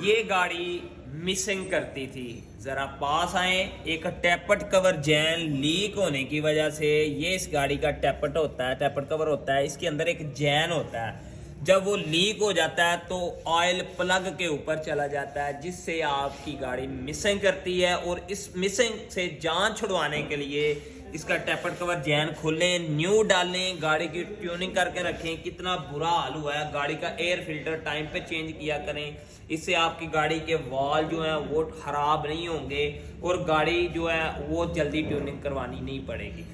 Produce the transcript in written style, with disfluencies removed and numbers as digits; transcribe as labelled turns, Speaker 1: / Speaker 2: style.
Speaker 1: ये गाड़ी मिसिंग करती थी। जरा पास आए। एक टैपट कवर जैन लीक होने की वजह से, ये इस गाड़ी का टैपट होता है, टैपट कवर होता है, इसके अंदर एक जैन होता है। जब वो लीक हो जाता है तो ऑयल प्लग के ऊपर चला जाता है, जिससे आपकी गाड़ी मिसिंग करती है। और इस मिसिंग से जान छुड़वाने के लिए इसका टैपट कवर जैन खोलें, न्यू डालें, गाड़ी की ट्यूनिंग करके रखें। कितना बुरा हाल हुआ है, गाड़ी का एयर फिल्टर टाइम पे चेंज किया करें। इससे आपकी गाड़ी के वॉल जो है वो खराब नहीं होंगे और गाड़ी जो है वो जल्दी ट्यूनिंग करवानी नहीं पड़ेगी।